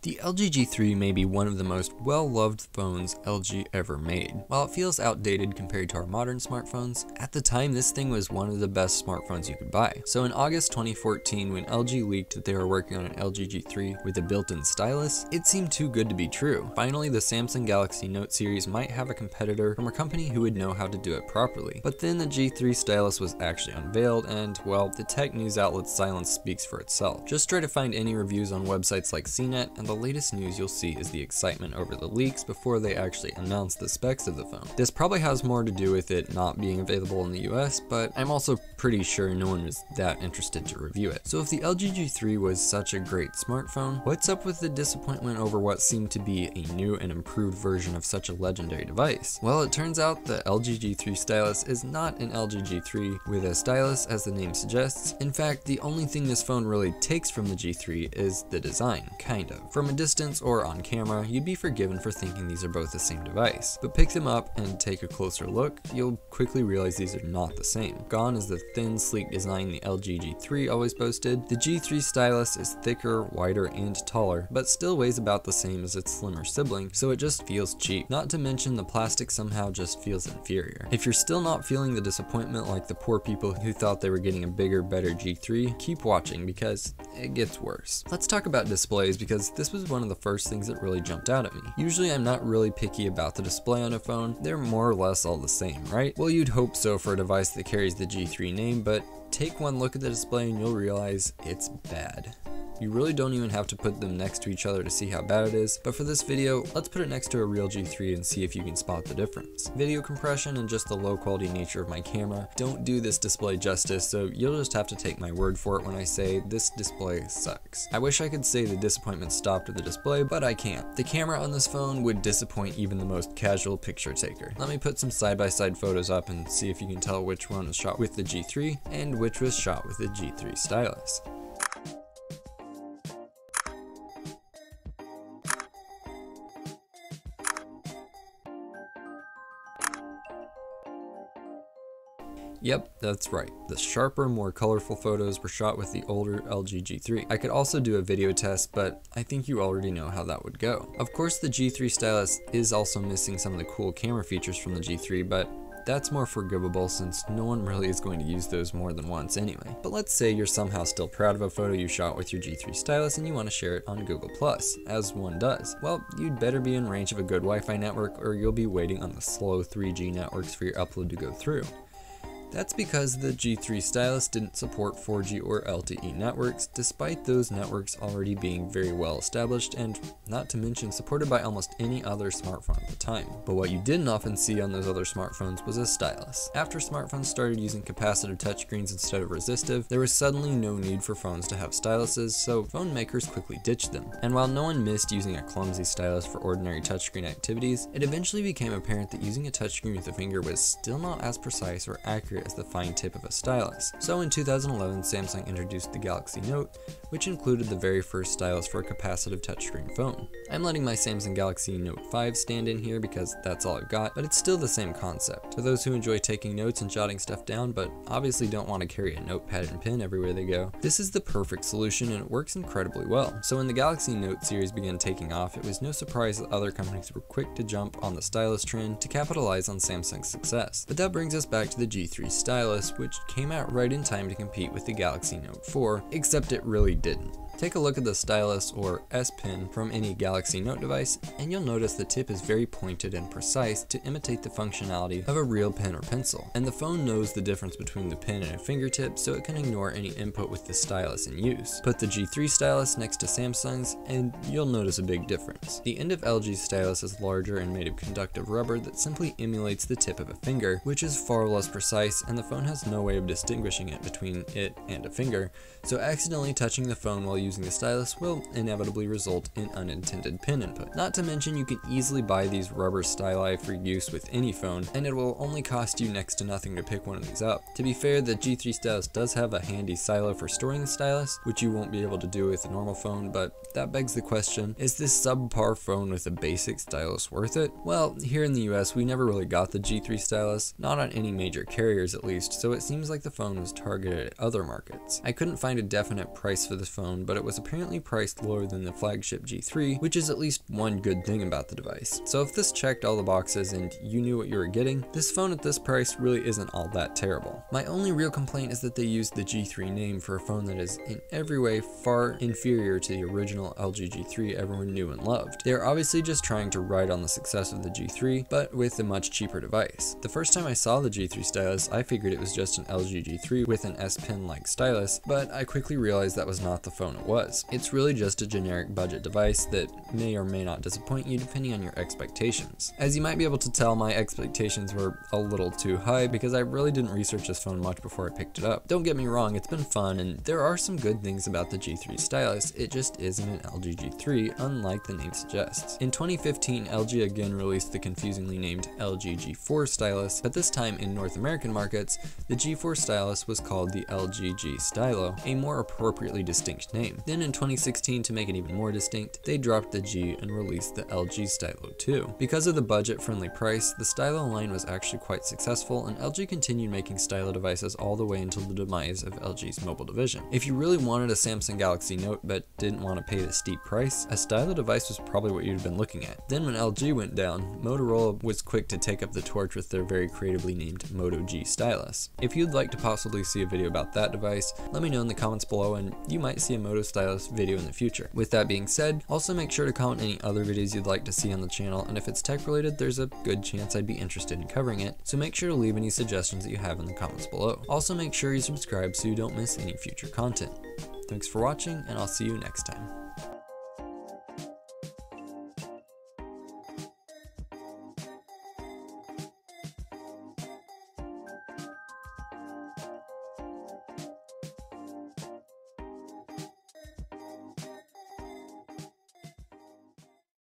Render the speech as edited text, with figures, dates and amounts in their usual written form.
The LG G3 may be one of the most well-loved phones LG ever made. While it feels outdated compared to our modern smartphones, at the time this thing was one of the best smartphones you could buy. So in August 2014, when LG leaked that they were working on an LG G3 with a built-in stylus, it seemed too good to be true. Finally, the Samsung Galaxy Note series might have a competitor from a company who would know how to do it properly. But then the G3 stylus was actually unveiled and, well, the tech news outlet's silence speaks for itself. Just try to find any reviews on websites like CNET, and the latest news you'll see is the excitement over the leaks before they actually announce the specs of the phone. This probably has more to do with it not being available in the US, but I'm also pretty sure no one was that interested to review it. So if the LG G3 was such a great smartphone, what's up with the disappointment over what seemed to be a new and improved version of such a legendary device? Well, it turns out the LG G3 Stylus is not an LG G3 with a stylus as the name suggests. In fact, the only thing this phone really takes from the G3 is the design, kind of. From a distance or on camera, you'd be forgiven for thinking these are both the same device. But pick them up and take a closer look, you'll quickly realize these are not the same. Gone is the thin, sleek design the LG G3 always boasted. The G3 stylus is thicker, wider, and taller, but still weighs about the same as its slimmer sibling, so it just feels cheap. Not to mention the plastic somehow just feels inferior. If you're still not feeling the disappointment like the poor people who thought they were getting a bigger, better G3, keep watching because it gets worse. Let's talk about displays because this was one of the first things that really jumped out at me. Usually I'm not really picky about the display on a phone, they're more or less all the same, right? Well, you'd hope so for a device that carries the G3 name, but take one look at the display and you'll realize it's bad. You really don't even have to put them next to each other to see how bad it is, but for this video, let's put it next to a real G3 and see if you can spot the difference. Video compression and just the low quality nature of my camera don't do this display justice, so you'll just have to take my word for it when I say this display sucks. I wish I could say the disappointment stopped at the display, but I can't. The camera on this phone would disappoint even the most casual picture taker. Let me put some side-by-side photos up and see if you can tell which one was shot with the G3 and which was shot with the G3 stylus. Yep, that's right. The sharper, more colorful photos were shot with the older LG G3. I could also do a video test, but I think you already know how that would go. Of course, the G3 stylus is also missing some of the cool camera features from the G3, but that's more forgivable since no one really is going to use those more than once anyway. But let's say you're somehow still proud of a photo you shot with your G3 stylus and you want to share it on Google+, as one does. Well, you'd better be in range of a good Wi-Fi network or you'll be waiting on the slow 3G networks for your upload to go through. That's because the G3 stylus didn't support 4G or LTE networks, despite those networks already being very well established and, not to mention, supported by almost any other smartphone at the time. But what you didn't often see on those other smartphones was a stylus. After smartphones started using capacitive touchscreens instead of resistive, there was suddenly no need for phones to have styluses, so phone makers quickly ditched them. And while no one missed using a clumsy stylus for ordinary touchscreen activities, it eventually became apparent that using a touchscreen with a finger was still not as precise or accurate as the fine tip of a stylus. So in 2011, Samsung introduced the Galaxy Note, which included the very first stylus for a capacitive touchscreen phone. I'm letting my Samsung Galaxy Note 5 stand in here because that's all I've got, but it's still the same concept. For those who enjoy taking notes and jotting stuff down, but obviously don't want to carry a notepad and pen everywhere they go, this is the perfect solution and it works incredibly well. So when the Galaxy Note series began taking off, it was no surprise that other companies were quick to jump on the stylus trend to capitalize on Samsung's success. But that brings us back to the G3 stylus, which came out right in time to compete with the Galaxy Note 4, except it really didn't. Take a look at the stylus or S Pen from any Galaxy Note device and you'll notice the tip is very pointed and precise to imitate the functionality of a real pen or pencil. And the phone knows the difference between the pen and a fingertip, so it can ignore any input with the stylus in use. Put the G3 stylus next to Samsung's and you'll notice a big difference. The end of LG's stylus is larger and made of conductive rubber that simply emulates the tip of a finger, which is far less precise, and the phone has no way of distinguishing it between it and a finger, so accidentally touching the phone while using the stylus will inevitably result in unintended pen input. Not to mention you can easily buy these rubber styli for use with any phone, and it will only cost you next to nothing to pick one of these up. To be fair, the G3 stylus does have a handy silo for storing the stylus, which you won't be able to do with a normal phone, but that begs the question, is this subpar phone with a basic stylus worth it? Well, here in the US we never really got the G3 stylus, not on any major carriers at least, so it seems like the phone was targeted at other markets. I couldn't find a definite price for the phone, but but it was apparently priced lower than the flagship G3, which is at least one good thing about the device. So if this checked all the boxes and you knew what you were getting, this phone at this price really isn't all that terrible. My only real complaint is that they used the G3 name for a phone that is in every way far inferior to the original LG G3 everyone knew and loved. They are obviously just trying to ride on the success of the G3, but with a much cheaper device. The first time I saw the G3 Stylus, I figured it was just an LG G3 with an S Pen like stylus, but I quickly realized that was not the phone it was. It's really just a generic budget device that may or may not disappoint you depending on your expectations. As you might be able to tell, my expectations were a little too high because I really didn't research this phone much before I picked it up. Don't get me wrong, it's been fun and there are some good things about the G3 Stylus, it just isn't an LG G3 unlike the name suggests. In 2015, LG again released the confusingly named LG G4 Stylus, but this time in North American markets, the G4 Stylus was called the LG G Stylo, a more appropriately distinct name. Then in 2016, to make it even more distinct, they dropped the G and released the LG Stylo 2. Because of the budget-friendly price, the Stylo line was actually quite successful, and LG continued making stylo devices all the way until the demise of LG's mobile division. If you really wanted a Samsung Galaxy Note but didn't want to pay the steep price, a stylo device was probably what you'd have been looking at. Then when LG went down, Motorola was quick to take up the torch with their very creatively named Moto G Stylus. If you'd like to possibly see a video about that device, let me know in the comments below and you might see a Moto Stylus video in the future. With that being said, also make sure to comment any other videos you'd like to see on the channel, and if it's tech related, there's a good chance I'd be interested in covering it, so make sure to leave any suggestions that you have in the comments below. Also make sure you subscribe so you don't miss any future content. Thanks for watching, and I'll see you next time.